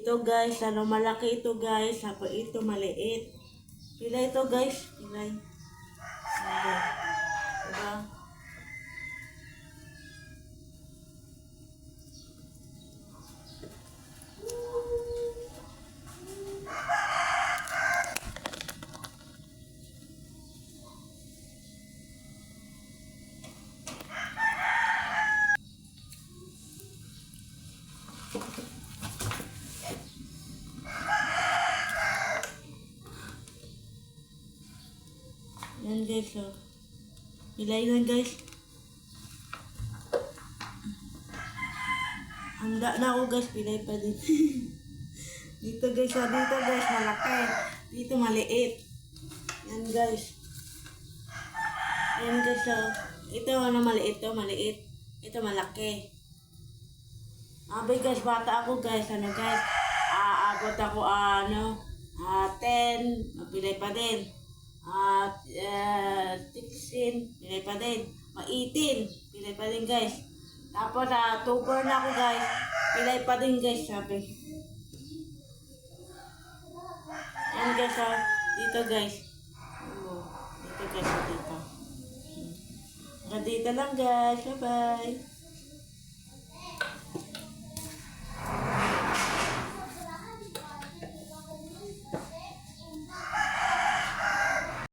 Ito guys, ano malaki ito guys, ako ito maliit. Pila ito guys? Pilay. Diba? Yan guys, oh. Pilay lang guys. Handa na ako guys, pilay pa din. Dito guys, oh. Dito guys, malaki. Dito maliit. Yan guys. Yan guys, oh. Ito ano maliit, to maliit. Ito malaki. Abay guys, bata ako guys, ano guys. Aabot ako 10, pilay pa din. 16, pilay pa din. 18, pilay pa din guys. Tapos, tuber na ako guys. Pilay pa din guys, sabi. Yan guys, dito guys. Dito guys, dito. Dito lang guys, bye bye.